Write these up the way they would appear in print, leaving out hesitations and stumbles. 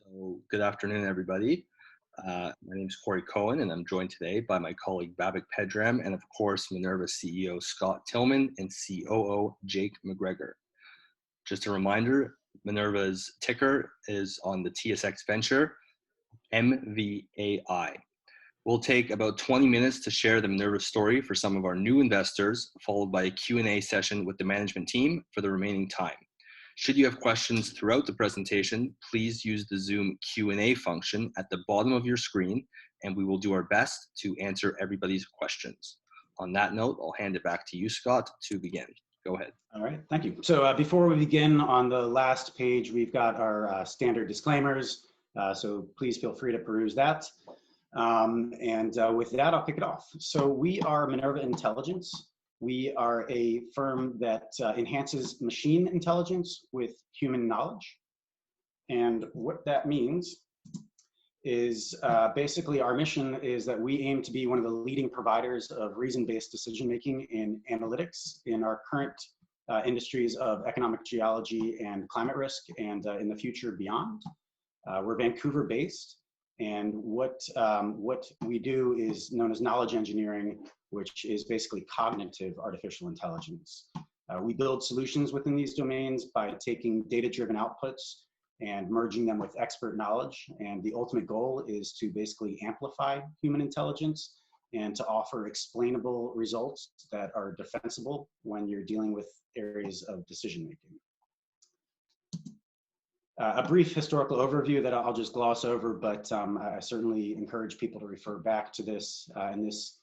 So good afternoon, everybody. My name is Corey Cohen, and I'm joined today by my colleague Babak Pedram, and of course, Minerva CEO Scott Tillman and COO Jake McGregor. Just a reminder, Minerva's ticker is on the TSX venture, MVAI. We'll take about 20 minutes to share the Minerva story for some of our new investors, followed by a Q&A session with the management team for the remaining time. Should you have questions throughout the presentation, please use the Zoom Q&A function at the bottom of your screen, and we will do our best to answer everybody's questions. On that note, I'll hand it back to you, Scott, to begin. Go ahead. All right, thank you. So before we begin, on the last page, we've got our standard disclaimers, so please feel free to peruse that. With that, I'll kick it off. So we are Minerva Intelligence. We are a firm that enhances machine intelligence with human knowledge. And what that means is basically our mission is that we aim to be one of the leading providers of reason-based decision-making in analytics in our current industries of economic geology and climate risk, and in the future beyond. We're Vancouver-based. And what we do is known as knowledge engineering, which is basically cognitive artificial intelligence. We build solutions within these domains by taking data-driven outputs and merging them with expert knowledge. And the ultimate goal is to basically amplify human intelligence and to offer explainable results that are defensible when you're dealing with areas of decision-making. A brief historical overview that I'll just gloss over, but I certainly encourage people to refer back to this. And this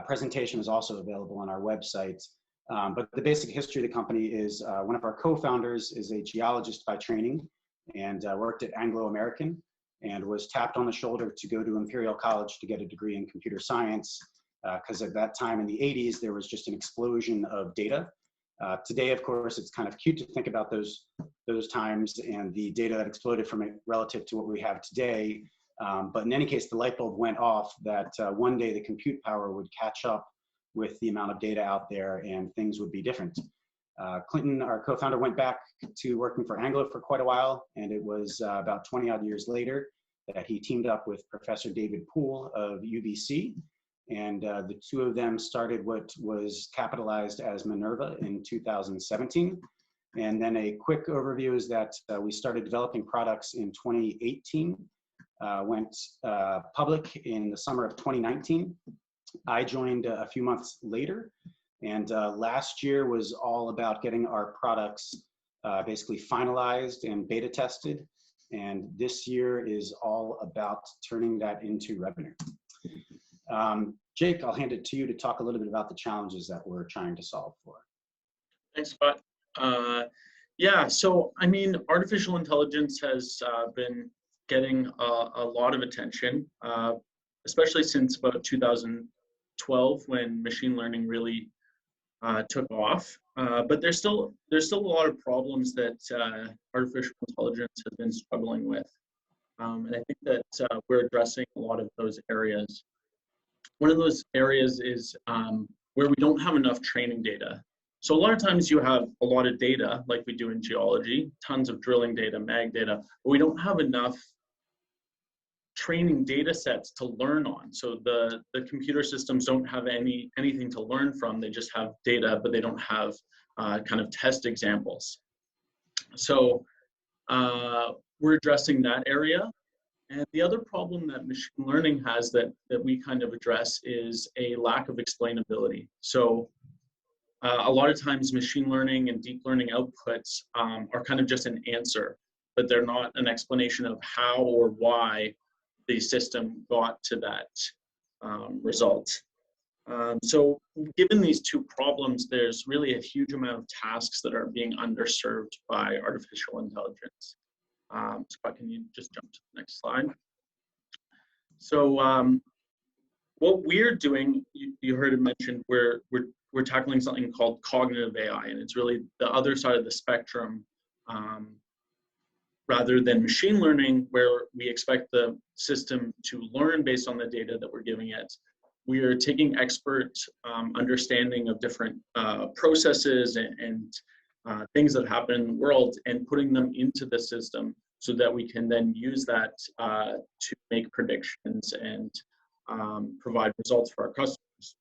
presentation is also available on our website. But the basic history of the company is one of our co-founders is a geologist by training and worked at Anglo-American and was tapped on the shoulder to go to Imperial College to get a degree in computer science. Because at that time in the 80s, there was just an explosion of data. Today, of course, it's kind of cute to think about those times and the data that exploded from it relative to what we have today. But in any case, the light bulb went off that one day the compute power would catch up with the amount of data out there and things would be different. Clinton, our co-founder, went back to working for Anglo for quite a while, and it was about 20 odd years later that he teamed up with Professor David Poole of UBC. And the two of them started what was capitalized as Minerva in 2017. And then a quick overview is that we started developing products in 2018, went public in the summer of 2019. I joined a few months later, and last year was all about getting our products basically finalized and beta tested. And this year is all about turning that into revenue. Jake, I'll hand it to you to talk a little bit about the challenges that we're trying to solve for. Thanks, Scott. Yeah, so I mean, artificial intelligence has been getting a lot of attention, especially since about 2012 when machine learning really took off. But there's still a lot of problems that artificial intelligence has been struggling with, and I think that we're addressing a lot of those areas. One of those areas is where we don't have enough training data. So a lot of times you have a lot of data, like we do in geology, tons of drilling data, mag data, but we don't have enough training data sets to learn on. So the computer systems don't have anything to learn from. They just have data, but they don't have kind of test examples. So we're addressing that area. And the other problem that machine learning has that we kind of address is a lack of explainability. So a lot of times machine learning and deep learning outputs are kind of just an answer, but they're not an explanation of how or why the system got to that result. So given these two problems, there's really a huge amount of tasks that are being underserved by artificial intelligence. Scott, can you just jump to the next slide? So what we're doing, you heard it mentioned, we're tackling something called cognitive AI, and it's really the other side of the spectrum rather than machine learning, where we expect the system to learn based on the data that we're giving it. We are taking expert understanding of different processes and things that happen in the world and putting them into the system so that we can then use that to make predictions and provide results for our customers.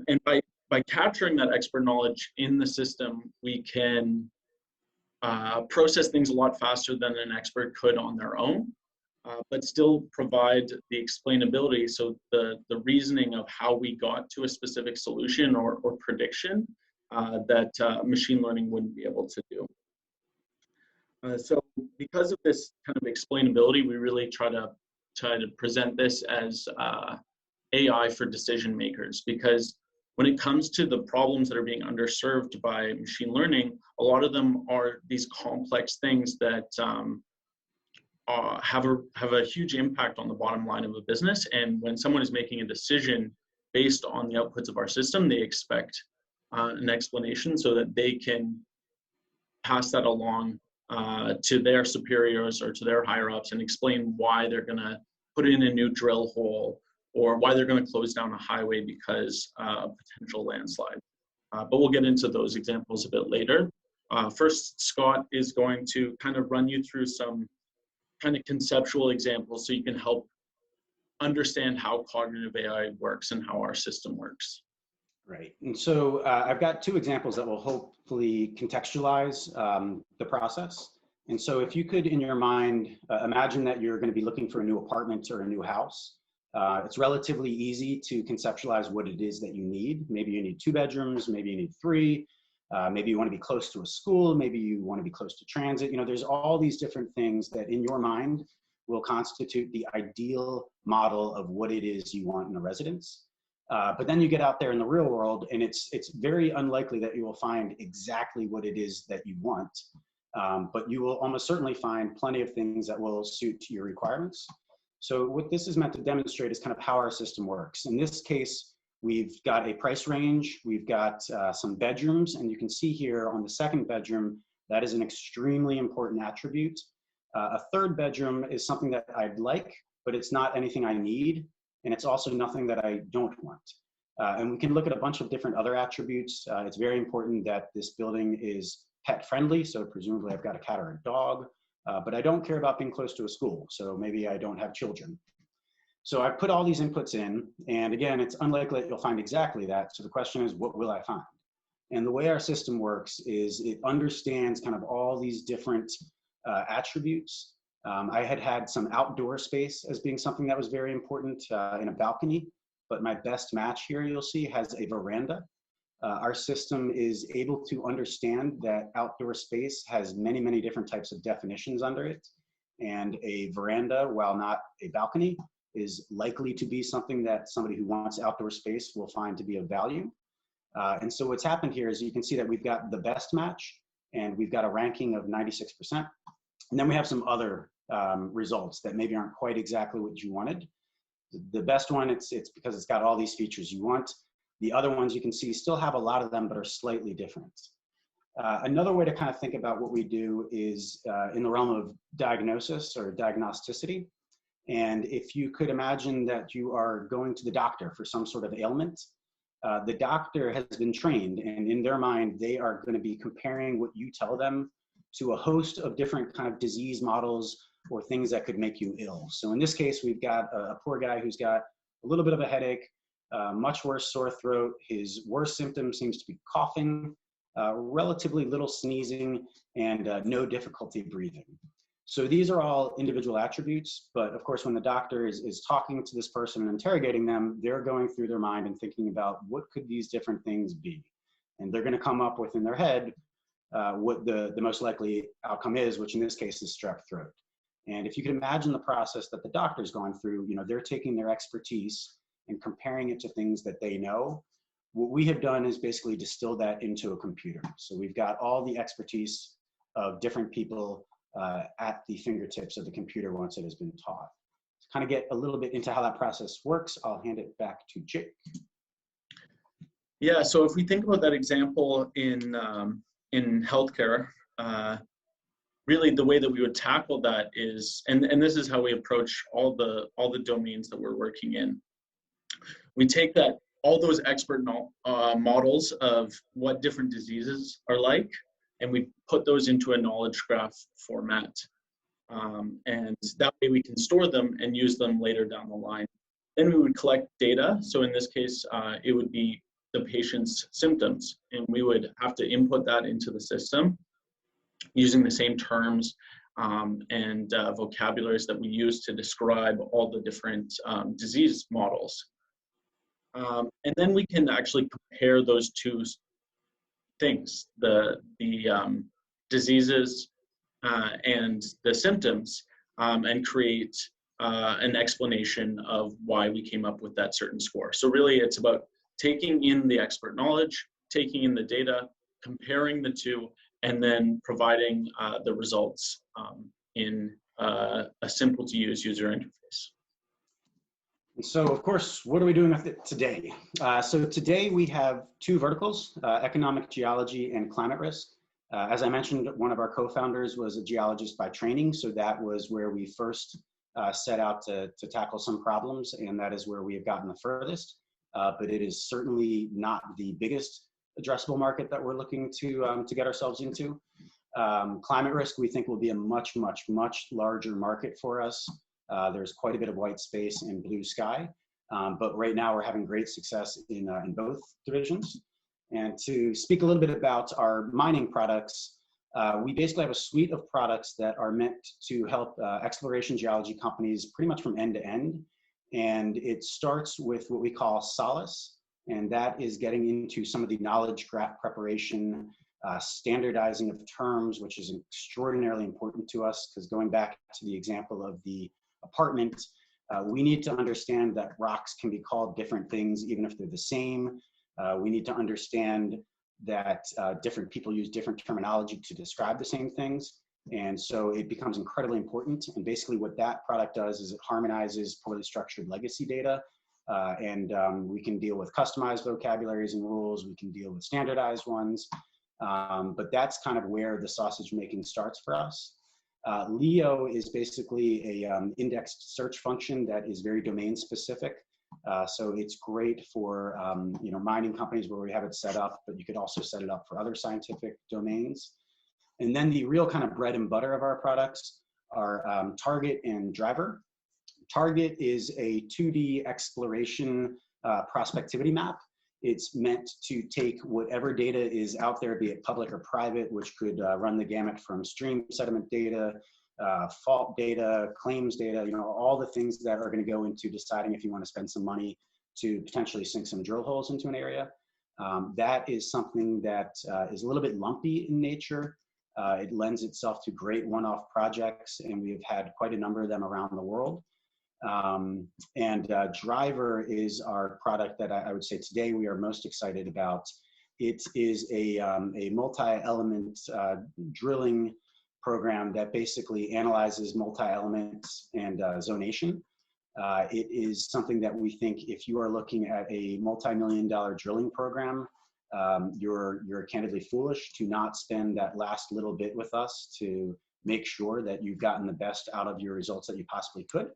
And by capturing that expert knowledge in the system, we can process things a lot faster than an expert could on their own, but still provide the explainability, so the reasoning of how we got to a specific solution or prediction that machine learning wouldn't be able to do. So because of this kind of explainability, we really try to present this as AI for decision makers, because when it comes to the problems that are being underserved by machine learning, a lot of them are these complex things that have a huge impact on the bottom line of a business. And when someone is making a decision based on the outputs of our system, they expect an explanation so that they can pass that along to their superiors or to their higher ups and explain why they're going to put in a new drill hole, or why they're going to close down a highway because of potential landslide. But we'll get into those examples a bit later. First, Scott is going to kind of run you through some kind of conceptual examples so you can help understand how cognitive AI works and how our system works. Right. And so I've got two examples that will hopefully contextualize the process. And so if you could, in your mind, imagine that you're going to be looking for a new apartment or a new house. It's relatively easy to conceptualize what it is that you need. Maybe you need 2 bedrooms, maybe you need 3, maybe you want to be close to a school, maybe you want to be close to transit. You know, there's all these different things that in your mind will constitute the ideal model of what it is you want in a residence. But then you get out there in the real world, and it's very unlikely that you will find exactly what it is that you want. But you will almost certainly find plenty of things that will suit your requirements. So what this is meant to demonstrate is kind of how our system works. In this case, we've got a price range, we've got some bedrooms, and you can see here on the second bedroom, that is an extremely important attribute. A third bedroom is something that I'd like, but it's not anything I need, and it's also nothing that I don't want. And we can look at a bunch of different other attributes. It's very important that this building is pet friendly, so presumably I've got a cat or a dog. But I don't care about being close to a school, so maybe I don't have children. So I put all these inputs in, and again, it's unlikely that you'll find exactly that. So the question is, what will I find? And the way our system works is it understands kind of all these different attributes. I had some outdoor space as being something that was very important in a balcony, but my best match here, you'll see, has a veranda. Our system is able to understand that outdoor space has many, many different types of definitions under it. And a veranda, while not a balcony, is likely to be something that somebody who wants outdoor space will find to be of value. And so what's happened here is you can see that we've got the best match, and we've got a ranking of 96%. And then we have some other results that maybe aren't quite exactly what you wanted. The best one, it's because it's got all these features you want. The other ones you can see still have a lot of them, but are slightly different. Another way to kind of think about what we do is in the realm of diagnosis or diagnosticity. And if you could imagine that you are going to the doctor for some sort of ailment, the doctor has been trained, and in their mind, they are going to be comparing what you tell them to a host of different kind of disease models or things that could make you ill. So in this case, we've got a poor guy who's got a little bit of a headache, much worse sore throat. His worst symptom seems to be coughing, relatively little sneezing, and no difficulty breathing. So these are all individual attributes, but of course, when the doctor is talking to this person and interrogating them, they're going through their mind and thinking about what could these different things be? And they're gonna come up with in their head what the most likely outcome is, which in this case is strep throat. And if you can imagine the process that the doctor's going through, you know, they're taking their expertise and comparing it to things that they know. What we have done is basically distill that into a computer. So we've got all the expertise of different people at the fingertips of the computer once it has been taught. To kind of get a little bit into how that process works, I'll hand it back to Jake. Yeah, so if we think about that example in healthcare, really the way that we would tackle that is, and this is how we approach all the domains that we're working in. We take all those expert models of what different diseases are like, and we put those into a knowledge graph format. And that way we can store them and use them later down the line. Then we would collect data. So in this case, it would be the patient's symptoms, and we would have to input that into the system using the same terms and vocabularies that we use to describe all the different disease models. And then we can actually compare those two things, the diseases and the symptoms, and create an explanation of why we came up with that certain score. So really it's about taking in the expert knowledge, taking in the data, comparing the two, and then providing the results in a simple to use user interface. And so, of course, what are we doing with it today? So today we have two verticals, economic geology and climate risk. As I mentioned, one of our co-founders was a geologist by training, so that was where we first set out to tackle some problems, and that is where we have gotten the furthest. But it is certainly not the biggest addressable market that we're looking to get ourselves into. Climate risk, we think, will be a much, much, much larger market for us. There's quite a bit of white space and blue sky, but right now we're having great success in both divisions. And to speak a little bit about our mining products, we basically have a suite of products that are meant to help exploration geology companies pretty much from end to end. And it starts with what we call Solace, and that is getting into some of the knowledge graph preparation, standardizing of terms, which is extraordinarily important to us, because going back to the example of the apartment, we need to understand that rocks can be called different things even if they're the same. We need to understand that different people use different terminology to describe the same things. And so it becomes incredibly important. And basically what that product does is it harmonizes poorly structured legacy data. And we can deal with customized vocabularies and rules. We can deal with standardized ones. But that's kind of where the sausage making starts for us. Leo is basically a indexed search function that is very domain specific. So it's great for mining companies where we have it set up, but you could also set it up for other scientific domains. And then the real kind of bread and butter of our products are Target and Driver. Target is a 2D exploration prospectivity map. It's meant to take whatever data is out there, be it public or private, which could run the gamut from stream sediment data, fault data, claims data, all the things that are going to go into deciding if you want to spend some money to potentially sink some drill holes into an area. That is something that is a little bit lumpy in nature. It lends itself to great one-off projects, and we've had quite a number of them around the world. Driver is our product that I would say today we are most excited about. It is a multi-element drilling program that basically analyzes multi-elements and zonation. It is something that we think if you are looking at a multi-million-dollar drilling program, you're candidly foolish to not spend that last little bit with us to make sure that you've gotten the best out of your results that you possibly could.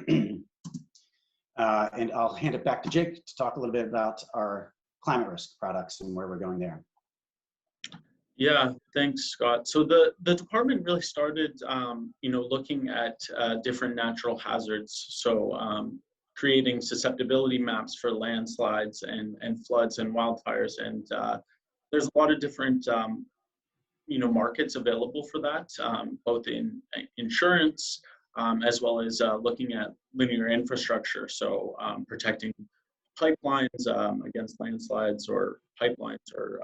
And I'll hand it back to Jake to talk a little bit about our climate risk products and where we're going there. Yeah, thanks, Scott. So the department really started, looking at different natural hazards. So creating susceptibility maps for landslides and floods and wildfires. And there's a lot of different, markets available for that, both in insurance, as well as looking at linear infrastructure. So protecting pipelines against landslides, or pipelines, or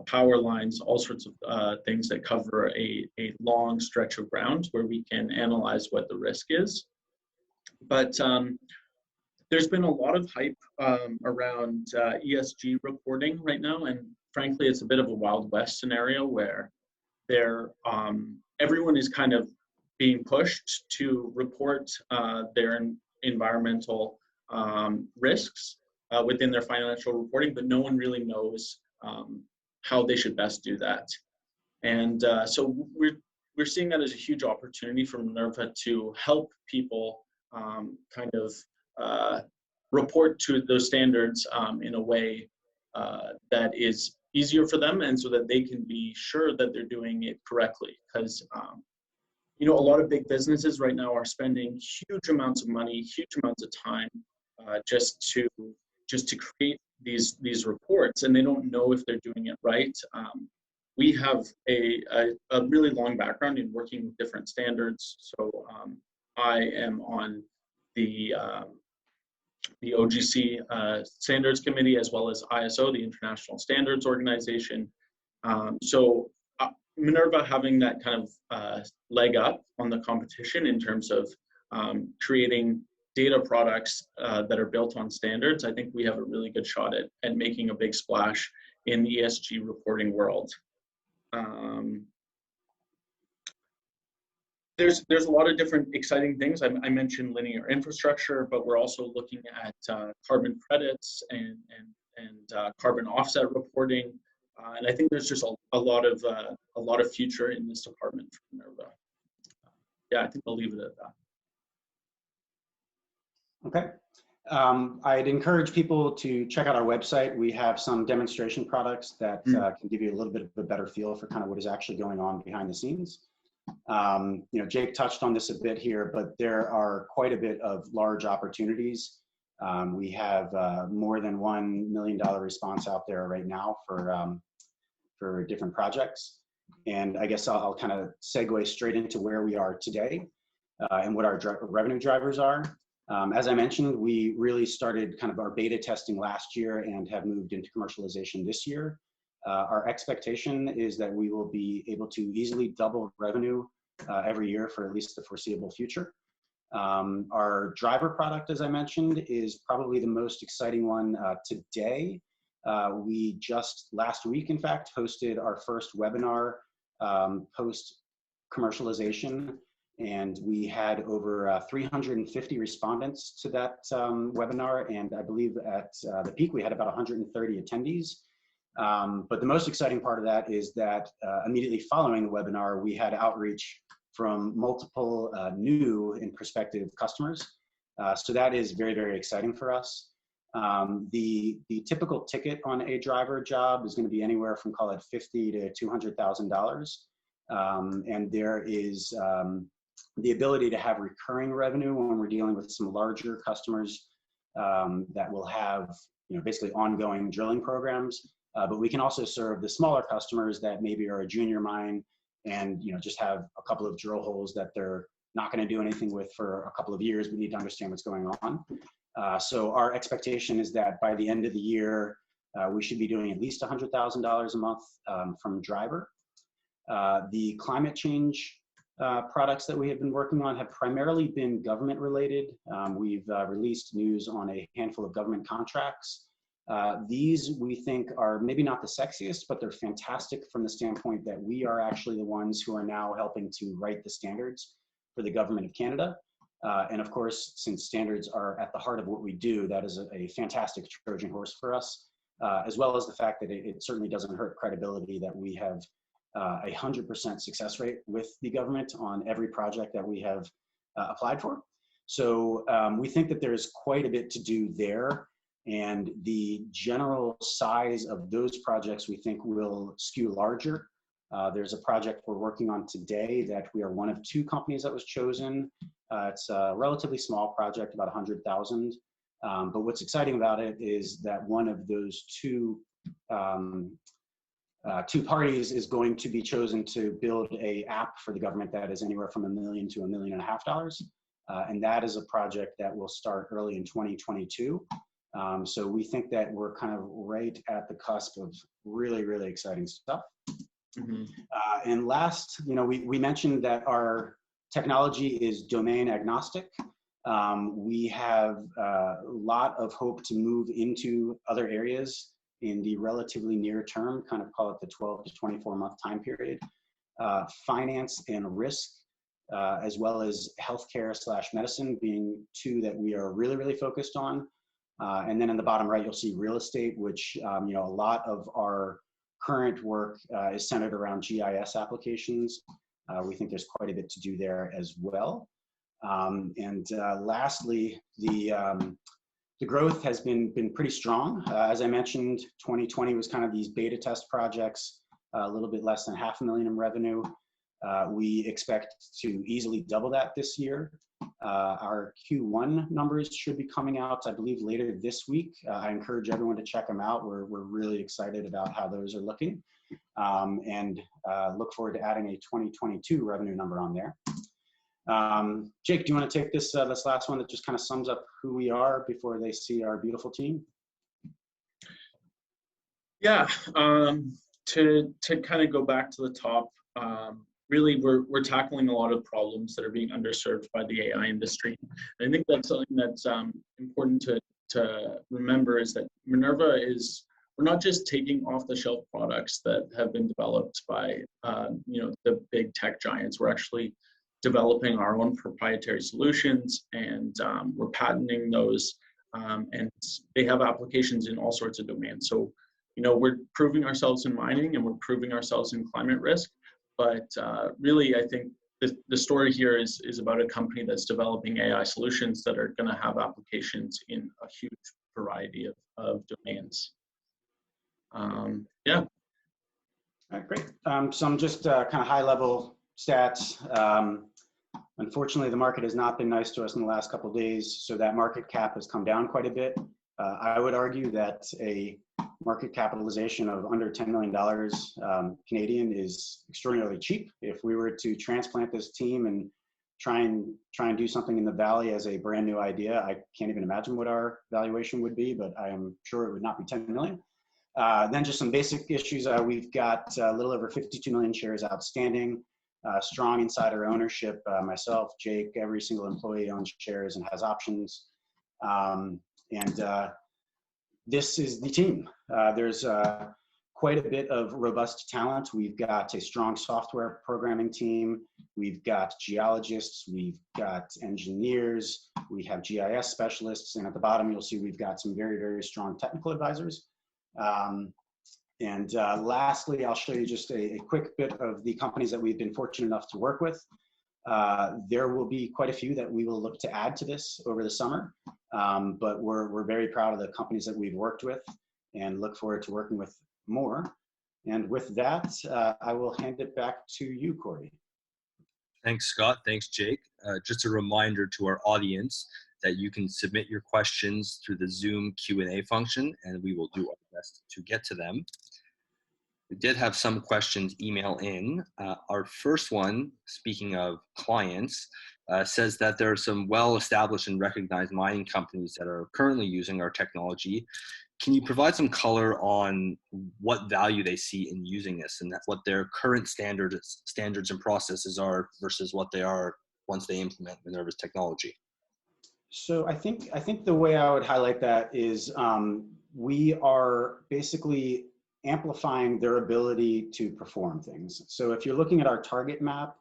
power lines, all sorts of things that cover a long stretch of ground where we can analyze what the risk is. But there's been a lot of hype around ESG reporting right now, and frankly, it's a bit of a Wild West scenario where everyone is kind of being pushed to report their environmental risks within their financial reporting, but no one really knows how they should best do that. And so we're seeing that as a huge opportunity for Minerva to help people kind of report to those standards in a way that is easier for them, and so that they can be sure that they're doing it correctly. Because you know, a lot of big businesses right now are spending huge amounts of money, huge amounts of time just to create these reports, and they don't know if they're doing it right. We have a really long background in working with different standards. So I am on the OGC Standards Committee, as well as ISO, the International Standards Organization. So Minerva having that kind of leg up on the competition in terms of creating data products that are built on standards, I think we have a really good shot at making a big splash in the ESG reporting world. There's a lot of different exciting things. I mentioned linear infrastructure, but we're also looking at carbon credits and carbon offset reporting. And I think there's just a lot of future in this department for Minerva. Yeah, I think I'll leave it at that. Okay. I'd encourage people to check out our website. We have some demonstration products that can give you a little bit of a better feel for kind of what is actually going on behind the scenes. You know, Jake touched on this a bit here, but there are quite a bit of large opportunities. We have more than $1 million response out there right now for different projects. And I guess I'll kind of segue straight into where we are today and what our revenue drivers are. As I mentioned, we really started kind of our beta testing last year and have moved into commercialization this year. Our expectation is that we will be able to easily double revenue every year for at least the foreseeable future. Our driver product, as I mentioned, is probably the most exciting one today. We just last week, in fact, hosted our first webinar post commercialization, and we had over 350 respondents to that webinar, and I believe at the peak we had about 130 attendees. But the most exciting part of that is that immediately following the webinar, we had outreach from multiple new and prospective customers. So that is very, very exciting for us. The typical ticket on a driver job is going to be anywhere from, call it, $50,000 to $200,000. And there is the ability to have recurring revenue when we're dealing with some larger customers that will have, you know, basically ongoing drilling programs. But we can also serve the smaller customers that maybe are a junior mine and, you know, just have a couple of drill holes that they're not going to do anything with for a couple of years. We need to understand what's going on. So our expectation is that by the end of the year, we should be doing at least $100,000 a month from driver. The climate change products that we have been working on have primarily been government related. We've released news on a handful of government contracts. These we think are maybe not the sexiest, but they're fantastic from the standpoint that we are actually the ones who are now helping to write the standards for the government of Canada. And of course, since standards are at the heart of what we do, that is a fantastic Trojan horse for us, as well as the fact that it certainly doesn't hurt credibility that we have 100% success rate with the government on every project that we have applied for. So we think that there's quite a bit to do there. And the general size of those projects we think will skew larger. There's a project we're working on today that we are one of 2 companies that was chosen. It's a relatively small project, about 100,000. But what's exciting about it is that one of those two parties is going to be chosen to build an app for the government that is anywhere from $1 million to $1.5 million. And that is a project that will start early in 2022. So we think that we're kind of right at the cusp of really, really exciting stuff. Mm-hmm. And last, you know, we mentioned that our technology is domain agnostic. We have a lot of hope to move into other areas in the relatively near term, kind of call it the 12 to 24 month time period. Finance and risk, as well as healthcare/medicine being 2 that we are really, really focused on. And then in the bottom right, you'll see real estate, which, you know, a lot of our current work is centered around GIS applications. We think there's quite a bit to do there as well. And lastly, the the growth has been pretty strong. As I mentioned, 2020 was kind of these beta test projects, a little bit less than $500,000 in revenue. We expect to easily double that this year. Our Q1 numbers should be coming out, I believe, later this week. I encourage everyone to check them out. We're really excited about how those are looking, and look forward to adding a 2022 revenue number on there. Jake, do you want to take this last one that just kind of sums up who we are before they see our beautiful team? Yeah, to kind of go back to the top, really we're tackling a lot of problems that are being underserved by the AI industry. And I think that's something that's important to remember, is that Minerva we're not just taking off-the-shelf products that have been developed by the big tech giants. We're actually developing our own proprietary solutions, and we're patenting those, and they have applications in all sorts of domains. So, we're proving ourselves in mining, and we're proving ourselves in climate risk. But really, I think the story here is about a company that's developing AI solutions that are going to have applications in a huge variety of domains. Yeah. All right, great. Some just kind of high-level stats. Unfortunately, the market has not been nice to us in the last couple of days, so that market cap has come down quite a bit. I would argue that a market capitalization of under $10 million Canadian is extraordinarily cheap. If we were to transplant this team and try and do something in the Valley as a brand new idea, I can't even imagine what our valuation would be, but I am sure it would not be 10 million. Then just some basic issues. We've got a little over 52 million shares outstanding. Strong insider ownership. Myself, Jake, every single employee owns shares and has options. This is the team. There's quite a bit of robust talent. We've got a strong software programming team. We've got geologists. We've got engineers. We have GIS specialists. And at the bottom, you'll see we've got some very, very strong technical advisors. Lastly, I'll show you just a quick bit of the companies that we've been fortunate enough to work with. There will be quite a few that we will look to add to this over the summer, but we're very proud of the companies that we've worked with and look forward to working with more. And with that, I will hand it back to you, Corey. Thanks, Scott. Thanks, Jake. Just a reminder to our audience that you can submit your questions through the Zoom Q&A function, and we will do our best to get to them. We did have some questions email in. Our first one, speaking of clients, says that there are some well-established and recognized mining companies that are currently using our technology. Can you provide some color on what value they see in using this, and what their current standards and processes are versus what they are once they implement Minerva's technology? So I think the way I would highlight that is we are basically amplifying their ability to perform things. So if you're looking at our target map,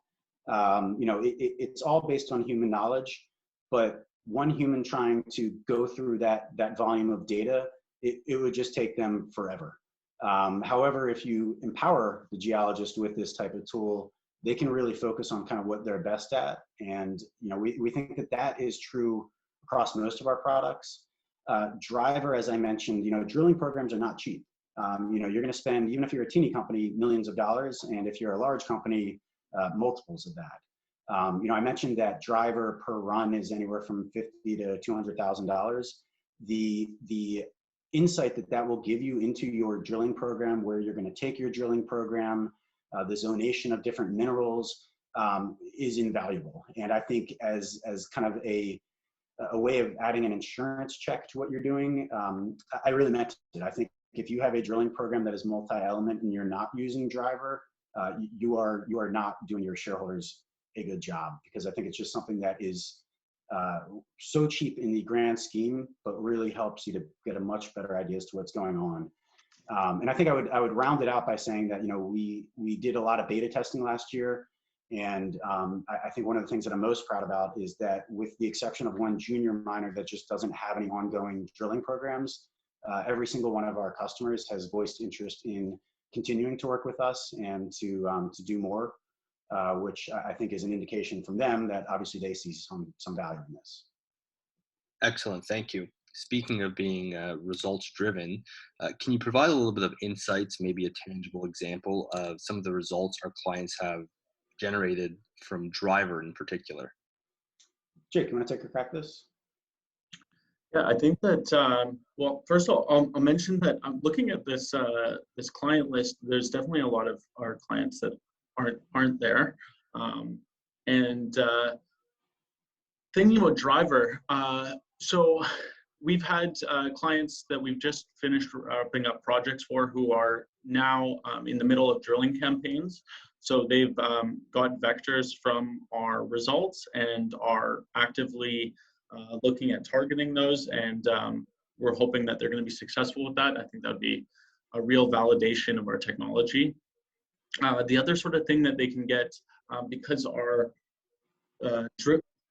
it's all based on human knowledge, but one human trying to go through that volume of data, it would just take them forever. However, if you empower the geologist with this type of tool, they can really focus on kind of what they're best at. And we think that is true across most of our products. Driver, as I mentioned, drilling programs are not cheap. You're going to spend, even if you're a teeny company, millions of dollars, and if you're a large company, multiples of that. I mentioned that driver per run is anywhere from $50,000 to $200,000. The insight that will give you into your drilling program, where you're going to take your drilling program, the zonation of different minerals, is invaluable. And I think as kind of a way of adding an insurance check to what you're doing, I really meant it. I think if you have a drilling program that is multi-element and you're not using driver, you are not doing your shareholders a good job, because I think it's just something that is so cheap in the grand scheme, but really helps you to get a much better idea as to what's going on. And I think I would round it out by saying that we did a lot of beta testing last year, and I think one of the things that I'm most proud about is that, with the exception of one junior miner that just doesn't have any ongoing drilling programs, every single one of our customers has voiced interest in continuing to work with us and to do more, which I think is an indication from them that obviously they see some value in this. Excellent, thank you. Speaking of being results driven, can you provide a little bit of insights, maybe a tangible example of some of the results our clients have generated from driver in particular? Jake, you want to take a crack at this? Yeah, I think that, well, first of all, I'll mention that I'm looking at this this client list. There's definitely a lot of our clients that aren't there. Um, and Thinking about driver, so we've had clients that we've just finished wrapping up projects for who are now in the middle of drilling campaigns. So they've got vectors from our results and are actively looking at targeting those. And we're hoping that they're going to be successful with that. I think that would be a real validation of our technology. The other sort of thing that they can get, because uh,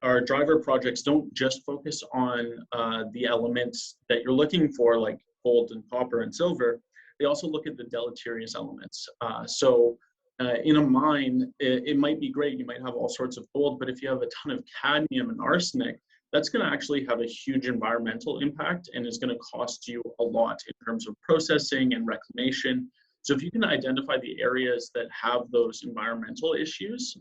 our driver projects don't just focus on the elements that you're looking for, like gold and copper and silver. They also look at the deleterious elements. In a mine, it might be great. You might have all sorts of gold, but if you have a ton of cadmium and arsenic, that's going to actually have a huge environmental impact and is going to cost you a lot in terms of processing and reclamation. So if you can identify the areas that have those environmental issues,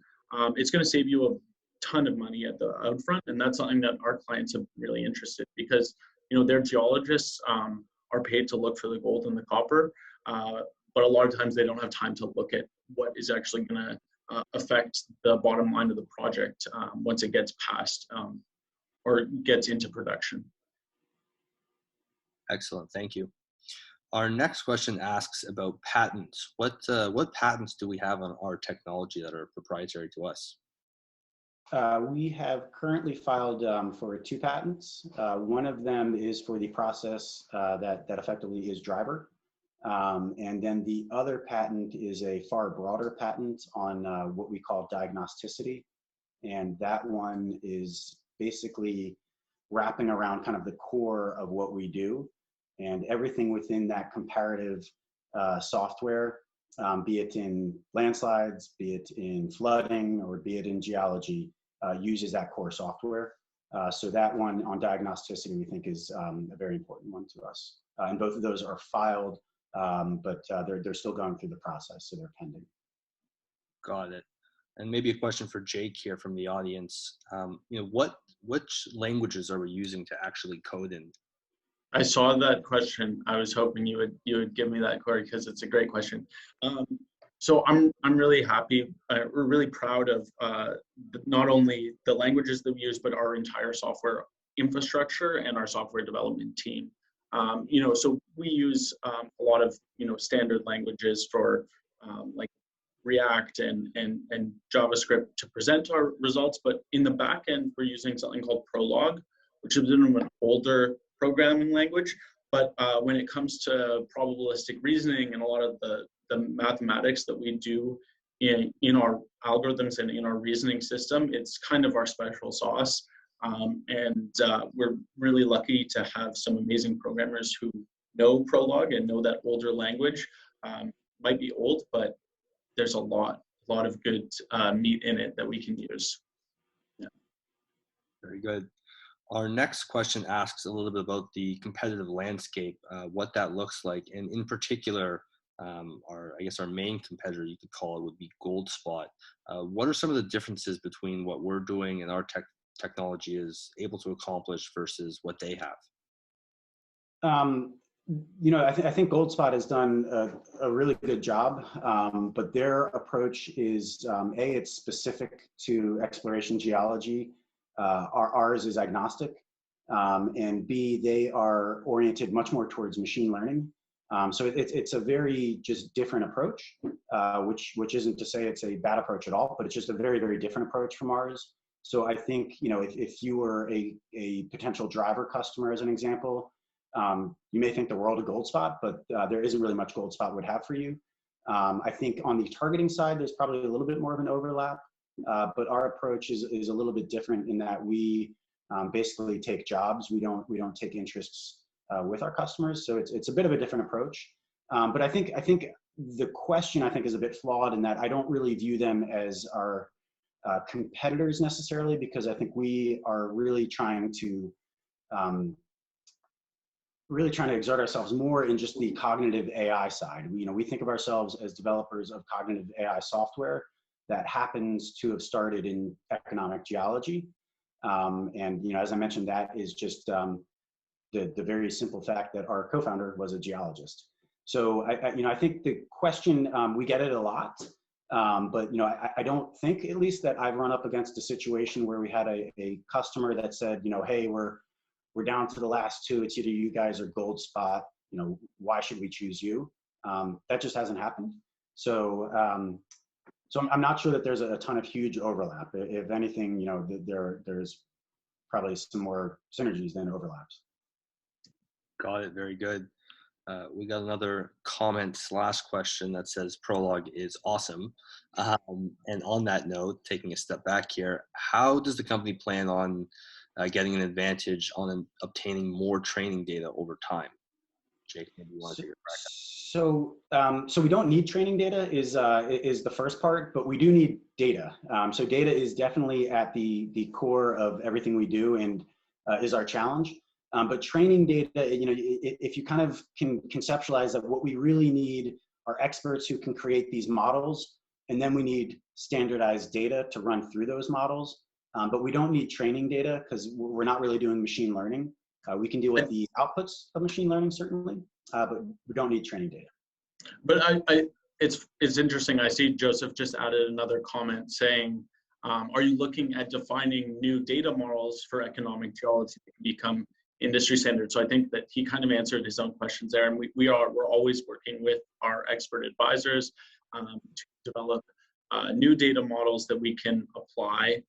it's going to save you a ton of money at the upfront, and that's something that our clients are really interested, because their geologists are paid to look for the gold and the copper, but a lot of times they don't have time to look at what is actually going to affect the bottom line of the project once it gets past or gets into production. Excellent, thank you. Our next question asks about patents. What patents do we have on our technology that are proprietary to us? We have currently filed for 2 patents. One of them is for the process that effectively is driver. And then the other patent is a far broader patent on what we call diagnosticity. And that one is basically wrapping around kind of the core of what we do, and everything within that comparative software, be it in landslides, be it in flooding, or be it in geology, uses that core software. So that one on diagnosticity we think is a very important one to us. And both of those are filed, but they're still going through the process, so they're pending. Got it. And maybe a question for Jake here from the audience. Which languages are we using to actually code in? I saw that question. I was hoping you would give me that, Corey, because it's a great question. So I'm really happy. We're really proud of not only the languages that we use, but our entire software infrastructure and our software development team. So we use a lot of standard languages for like React and JavaScript to present our results, but in the back end we're using something called Prolog, which is an older programming language. But when it comes to probabilistic reasoning and a lot of the mathematics that we do in our algorithms and in our reasoning system, it's kind of our special sauce. We're really lucky to have some amazing programmers who know Prolog and know that older language. Might be old, but there's a lot of good meat in it that we can use. Yeah. Very good. Our next question asks a little bit about the competitive landscape, what that looks like, and in particular, our main competitor, you could call it, would be GoldSpot. What are some of the differences between what we're doing and our technology is able to accomplish versus what they have? I think GoldSpot has done a really good job, but their approach is, it's specific to exploration geology. Ours is agnostic, and B, they are oriented much more towards machine learning. So it's a very just different approach, which isn't to say it's a bad approach at all, but it's just a very, very different approach from ours. So I think, if you were a potential driver customer, as an example, you may think the world of GoldSpot, but there isn't really much GoldSpot would have for you. I think on the targeting side, there's probably a little bit more of an overlap, but our approach is a little bit different in that we basically take jobs. We don't take interests with our customers, so it's a bit of a different approach. But I think the question is a bit flawed in that I don't really view them as our competitors necessarily, because I think we are really trying to really trying to exert ourselves more in just the cognitive AI side. We think of ourselves as developers of cognitive AI software that happens to have started in economic geology. And as I mentioned, that is just the very simple fact that our co-founder was a geologist. So I think the question, we get it a lot, but I don't think, at least, that I've run up against a situation where we had a customer that said, hey, we're down to the last two. It's either you guys or Gold Spot. Why should we choose you? That just hasn't happened. So I'm not sure that there's a ton of huge overlap. If anything, there's probably some more synergies than overlaps. Got it. Very good. We got another comment / question that says Prologue is awesome. And on that note, taking a step back here, how does the company plan on getting an advantage on obtaining more training data over time? Jake, maybe you want to take a crack. So we don't need training data is the first part, but we do need data. So data is definitely at the core of everything we do and is our challenge. But training data, if you kind of can conceptualize that, what we really need are experts who can create these models, and then we need standardized data to run through those models. But we don't need training data because we're not really doing machine learning. We can deal with the outputs of machine learning, certainly, but we don't need training data. But it's interesting. I see Joseph just added another comment saying, are you looking at defining new data models for economic geology that can become industry standard? So I think that he kind of answered his own questions there, and we're always working with our expert advisors to develop new data models that we can apply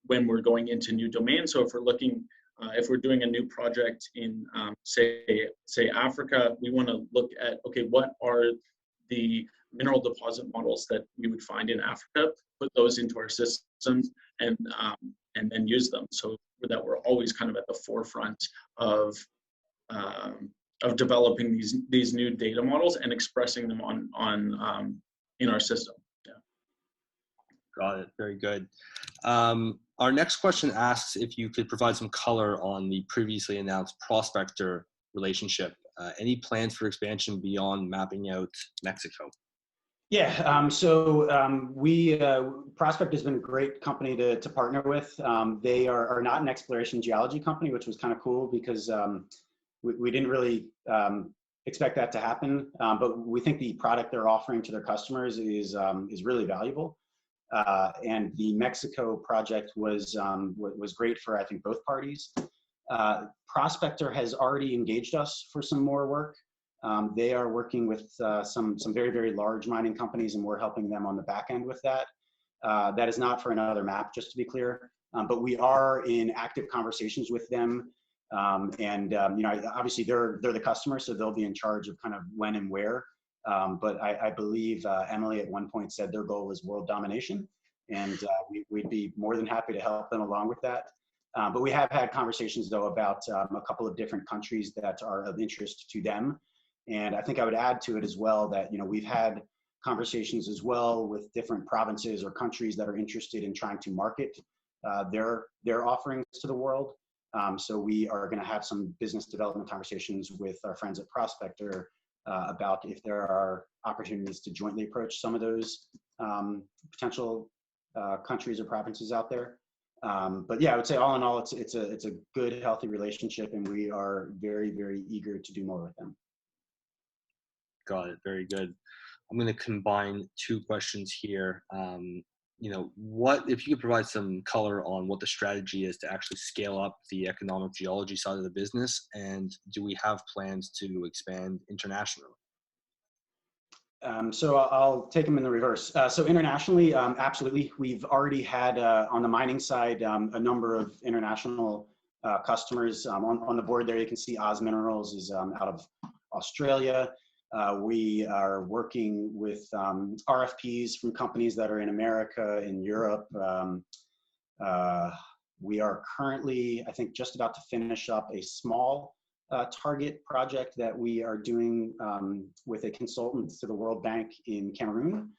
when we're going into new domains. So if we're looking, if we're doing a new project in say Africa, we want to look at, okay, what are the mineral deposit models that we would find in Africa, put those into our systems, and then use them, so that we're always kind of at the forefront of developing these new data models and expressing them on in our system. Yeah. Got it. Very good. Our next question asks if you could provide some color on the previously announced Prospector relationship. Any plans for expansion beyond mapping out Mexico? Yeah, Prospect has been a great company to partner with. They are not an exploration geology company, which was kind of cool because we didn't really expect that to happen. But we think the product they're offering to their customers is really valuable. And the Mexico project was great for, I think, both parties. Prospector has already engaged us for some more work. They are working with some very, very large mining companies, and we're helping them on the back end with that. That is not for another map, just to be clear. But we are in active conversations with them. Obviously they're the customer, so they'll be in charge of kind of when and where. But I believe Emily at one point said their goal was world domination, and we'd be more than happy to help them along with that. But we have had conversations, though, about a couple of different countries that are of interest to them. And I think I would add to it as well that, we've had conversations as well with different provinces or countries that are interested in trying to market their offerings to the world. So we are going to have some business development conversations with our friends at Prospector about if there are opportunities to jointly approach some of those potential countries or provinces out there. But yeah, I would say all in all, it's a good, healthy relationship, and we are very, very eager to do more with them. Got it. Very good. I'm going to combine two questions here. What if you could provide some color on what the strategy is to actually scale up the economic geology side of the business, and do we have plans to expand internationally? So I'll take them in the reverse. So internationally, absolutely. We've already had on the mining side a number of international customers. On the board there, you can see Oz Minerals is out of Australia. We are working with RFPs from companies that are in America, in Europe. We are currently, I think, just about to finish up a small target project that we are doing with a consultant to the World Bank in Cameroon.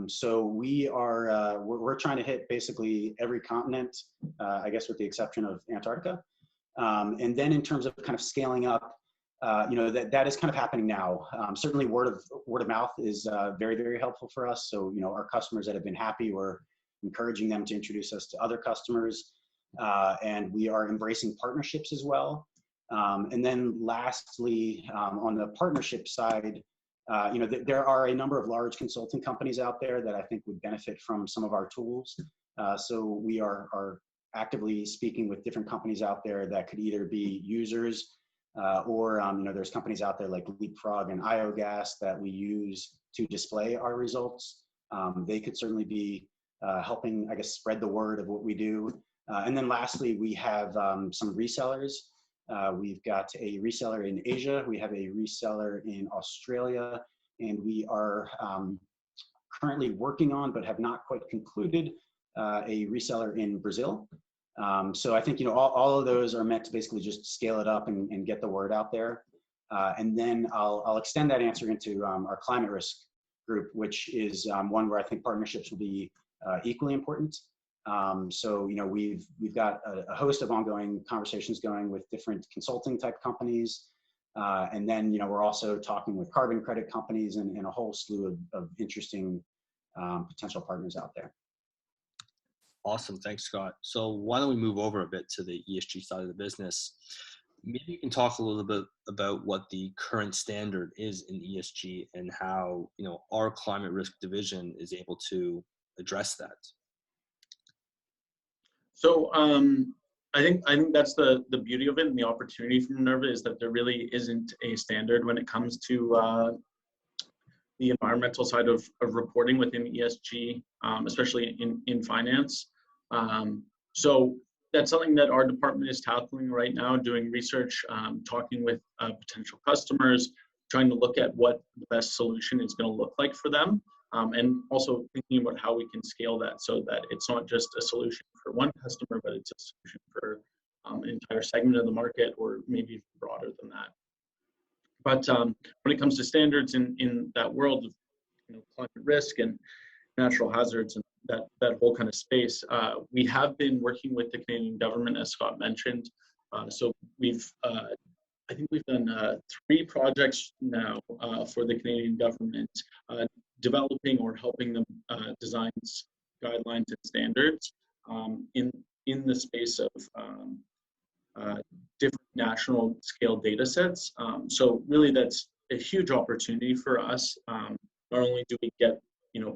So we're trying to hit basically every continent, I guess with the exception of Antarctica. And then in terms of kind of scaling up, that is kind of happening now. Certainly word of mouth is very, very helpful for us. So, our customers that have been happy, we're encouraging them to introduce us to other customers. And we are embracing partnerships as well. And then lastly, on the partnership side, there are a number of large consulting companies out there that I think would benefit from some of our tools. So we are actively speaking with different companies out there that could either be users or there's companies out there like Leapfrog and IOGAS that we use to display our results. They could certainly be helping, I guess, spread the word of what we do. And then lastly, we have some resellers. We've got a reseller in Asia. We have a reseller in Australia, and we are currently working on, but have not quite concluded, a reseller in Brazil. So I think, all of those are meant to basically just scale it up and get the word out there. And then I'll extend that answer into our climate risk group, which is one where I think partnerships will be equally important. So, we've got a host of ongoing conversations going with different consulting type companies. And then, we're also talking with carbon credit companies and a whole slew of interesting potential partners out there. Awesome. Thanks, Scott. So why don't we move over a bit to the ESG side of the business? Maybe you can talk a little bit about what the current standard is in ESG and how, our climate risk division is able to address that. So I think that's the beauty of it, and the opportunity for Minerva is that there really isn't a standard when it comes to the environmental side of reporting within ESG, especially in finance. So that's something that our department is tackling right now, doing research, talking with potential customers, trying to look at what the best solution is going to look like for them, and also thinking about how we can scale that so that it's not just a solution for one customer, but it's a solution for an entire segment of the market, or maybe broader than that. But when it comes to standards in that world of climate risk and natural hazards and that whole kind of space, we have been working with the Canadian government, as Scott mentioned. So I think we've done 3 projects now for the Canadian government, developing or helping them design guidelines and standards in the space of different national scale data sets. So really that's a huge opportunity for us. Not only do we get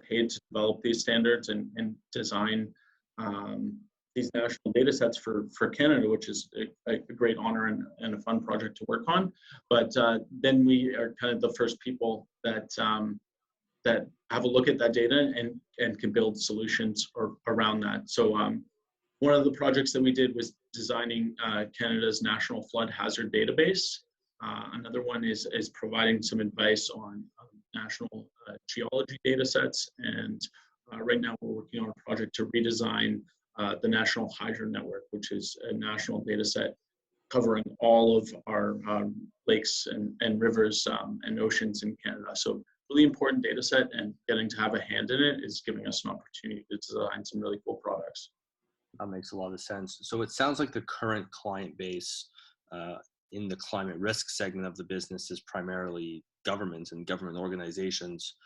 paid to develop these standards and design these national data sets for Canada, which is a great honor and a fun project to work on, but then we are kind of the first people that have a look at that data and can build solutions around that. So one of the projects that we did was designing Canada's national flood hazard database. Another one is providing some advice on national geology data sets. And right now we're working on a project to redesign the National Hydro Network, which is a national data set covering all of our lakes and rivers and oceans in Canada. So really important data set, and getting to have a hand in it is giving us an opportunity to design some really cool products. That makes a lot of sense. So it sounds like the current client base in the climate risk segment of the business is primarily governments and government organizations.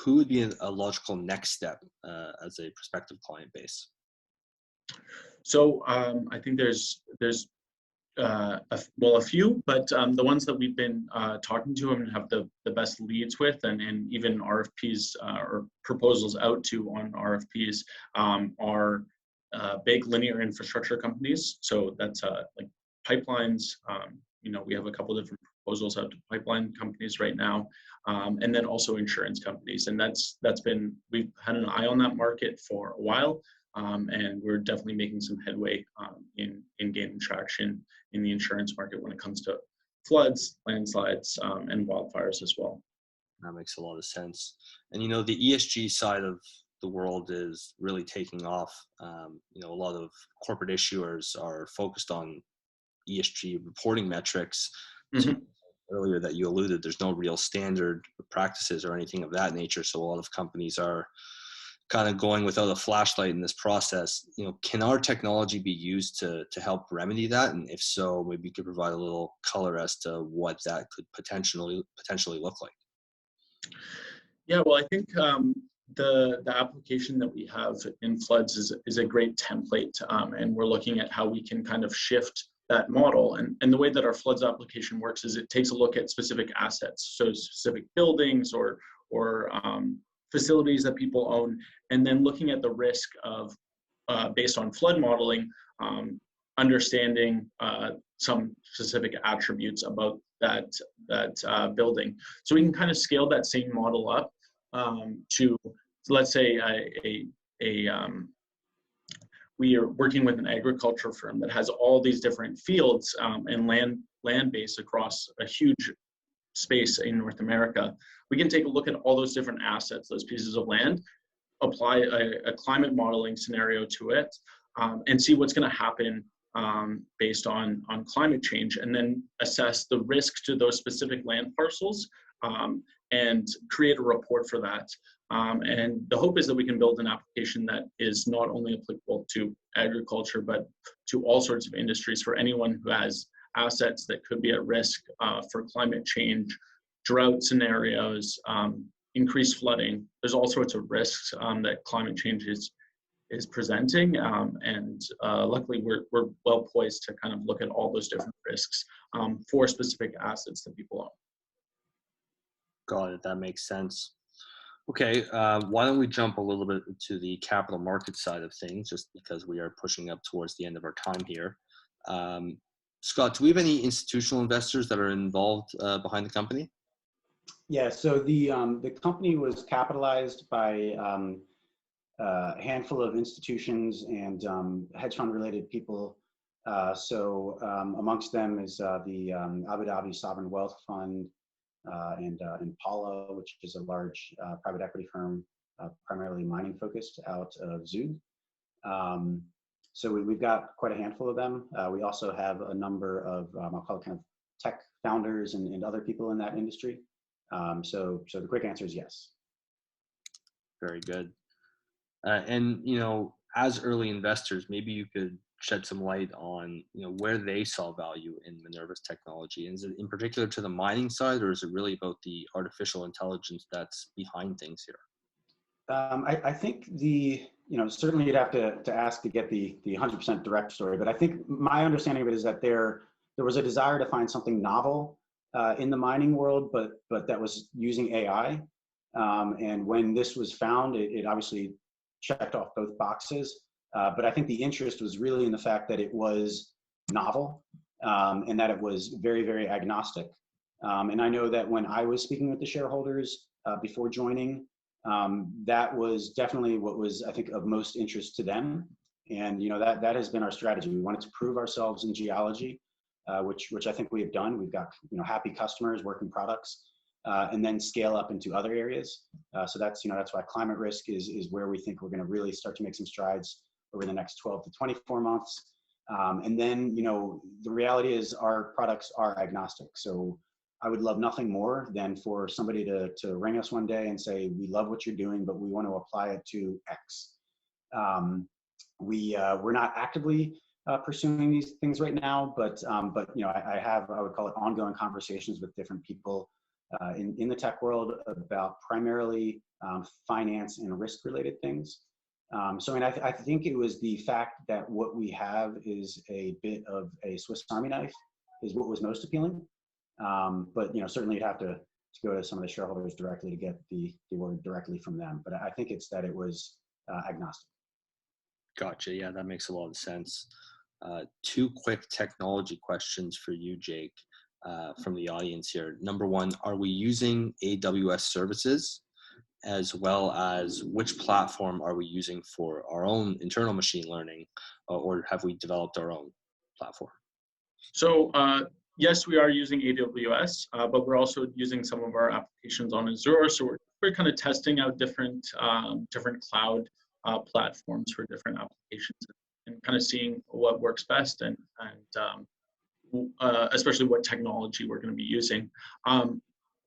Who would be a logical next step as a prospective client base? So I think there's a few, but the ones that we've been talking to and have the best leads with, and even RFPs or proposals out to on RFPs are big linear infrastructure companies. So that's like pipelines. We have a couple of different proposals out to pipeline companies right now, and then also insurance companies. And we've had an eye on that market for a while, and we're definitely making some headway in gaining traction in the insurance market when it comes to floods, landslides, and wildfires as well. That makes a lot of sense. And the ESG side of the world is really taking off. A lot of corporate issuers are focused on ESG reporting metrics. Mm-hmm. Earlier that you alluded, there's no real standard practices or anything of that nature. So a lot of companies are kind of going without a flashlight in this process, can our technology be used to help remedy that? And if so, maybe you could provide a little color as to what that could potentially look like. Yeah, well, I think the application that we have in floods is a great template, and we're looking at how we can kind of shift that model. And the way that our floods application works is it takes a look at specific assets, so specific buildings or facilities that people own, and then looking at the risk of, based on flood modeling, understanding some specific attributes about that building. So we can kind of scale that same model up to, let's say, we are working with an agriculture firm that has all these different fields and land base across a huge space in North America. We can take a look at all those different assets, those pieces of land, apply a climate modeling scenario to it, and see what's going to happen based on climate change, and then assess the risk to those specific land parcels and create a report for that. And the hope is that we can build an application that is not only applicable to agriculture, but to all sorts of industries, for anyone who has assets that could be at risk for climate change, drought scenarios, increased flooding. There's all sorts of risks that climate change is presenting, and luckily we're well poised to kind of look at all those different risks for specific assets that people own. Got it. That makes sense. Okay, why don't we jump a little bit to the capital market side of things, just because we are pushing up towards the end of our time here. Scott, do we have any institutional investors that are involved behind the company? Yeah, so the company was capitalized by a handful of institutions and hedge fund related people. So amongst them is the Abu Dhabi Sovereign Wealth Fund, and Impala, which is a large private equity firm, primarily mining focused, out of Zug. So we've got quite a handful of them. We also have a number of, I'll call it kind of tech founders and other people in that industry. So the quick answer is yes. Very good. And, as early investors, maybe you could shed some light on, where they saw value in Minerva's technology. And is it in particular to the mining side, or is it really about the artificial intelligence that's behind things here? I think certainly you'd have to ask to get the 100% direct story, but I think my understanding of it is that there was a desire to find something novel in the mining world, but that was using AI. And when this was found, it obviously checked off both boxes. But I think the interest was really in the fact that it was novel and that it was very, very agnostic. And I know that when I was speaking with the shareholders before joining, that was definitely what was, I think, of most interest to them. And that has been our strategy. We wanted to prove ourselves in geology, which I think we have done. We've got happy customers, working products, and then scale up into other areas. So that's why climate risk is where we think we're going to really start to make some strides over the next 12 to 24 months. And then, the reality is our products are agnostic. So I would love nothing more than for somebody to ring us one day and say, we love what you're doing, but we want to apply it to X. We're not actively pursuing these things right now, but I would call it ongoing conversations with different people in the tech world about primarily finance and risk related things. So I think it was the fact that what we have is a bit of a Swiss Army knife is what was most appealing. But certainly you'd have to go to some of the shareholders directly to get the word directly from them. But I think it's that it was agnostic. Gotcha. Yeah, that makes a lot of sense. Two quick technology questions for you, Jake, from the audience here. Number one, are we using AWS services? As well as which platform are we using for our own internal machine learning, or have we developed our own platform? So yes, we are using AWS, but we're also using some of our applications on Azure. So we're kind of testing out different cloud platforms for different applications and kind of seeing what works best and especially what technology we're going to be using.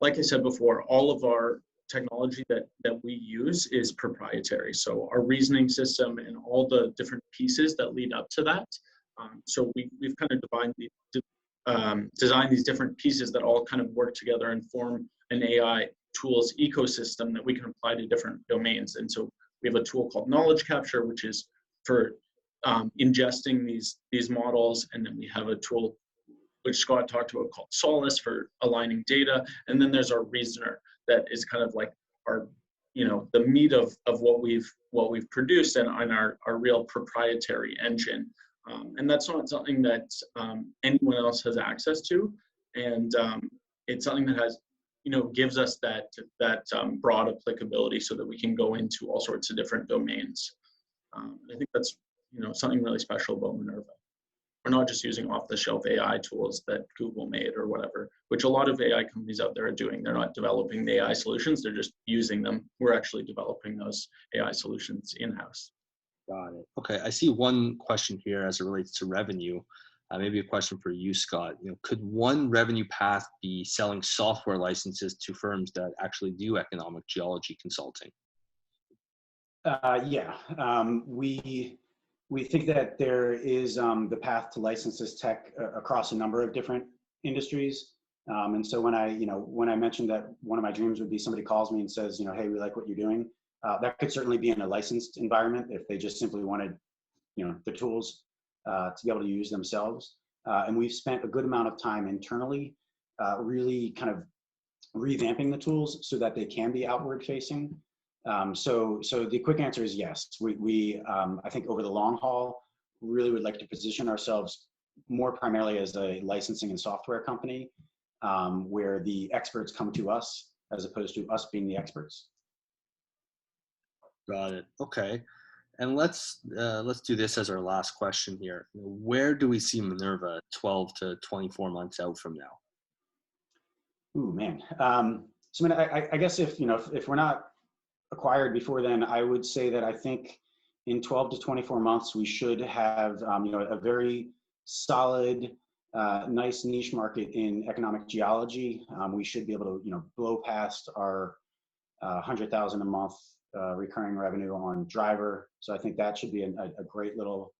Like I said before, all of our technology that we use is proprietary. So our reasoning system and all the different pieces that lead up to that. So we've kind of designed these different pieces that all kind of work together and form an AI tools ecosystem that we can apply to different domains. And so we have a tool called knowledge capture, which is for ingesting these models. And then we have a tool which Scott talked about called Solace for aligning data. And then there's our reasoner that is kind of like our, the meat of what we've produced and our real proprietary engine. And that's not something that anyone else has access to. And it's something that has, gives us that broad applicability so that we can go into all sorts of different domains. I think that's, something really special about Minerva. We're not just using off-the-shelf AI tools that Google made or whatever, which a lot of AI companies out there are doing. They're not developing the AI solutions, they're just using them. We're actually developing those AI solutions in-house. Got it. Okay, I see one question here as it relates to revenue. Maybe a question for you, Scott. Could one revenue path be selling software licenses to firms that actually do economic geology consulting? Yeah, we think that there is the path to license this tech across a number of different industries. And so when I mentioned that one of my dreams would be somebody calls me and says, hey, we like what you're doing. That could certainly be in a licensed environment if they just simply wanted, the tools to be able to use themselves. And we've spent a good amount of time internally really kind of revamping the tools so that they can be outward facing. So the quick answer is yes. We I think over the long haul, really would like to position ourselves more primarily as a licensing and software company, where the experts come to us as opposed to us being the experts. Got it. Okay. And let's do this as our last question here. Where do we see Minerva 12 to 24 months out from now? Ooh, man. So I guess if we're not acquired before then, I would say that I think in 12 to 24 months, we should have, a very solid, nice niche market in economic geology. We should be able to, blow past our 100,000 a month recurring revenue on driver. So I think that should be a great little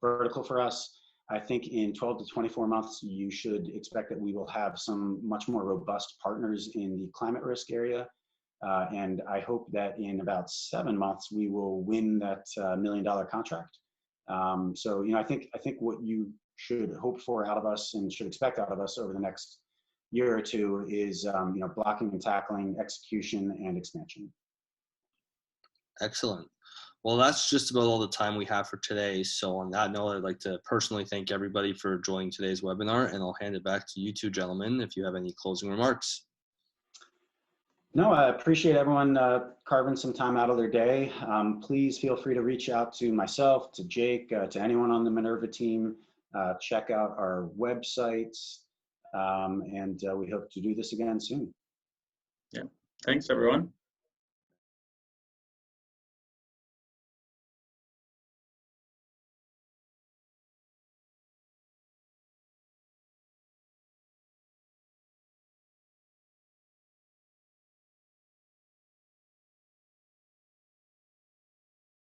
vertical for us. I think in 12 to 24 months, you should expect that we will have some much more robust partners in the climate risk area. And I hope that in about 7 months, we will win that $1 million contract. So, I think what you should hope for out of us and should expect out of us over the next year or two is, blocking and tackling, execution, and expansion. Excellent. Well, that's just about all the time we have for today. So on that note, I'd like to personally thank everybody for joining today's webinar, and I'll hand it back to you two gentlemen if you have any closing remarks. No, I appreciate everyone carving some time out of their day. Please feel free to reach out to myself, to Jake, to anyone on the Minerva team. Check out our websites, and we hope to do this again soon. Yeah, thanks everyone.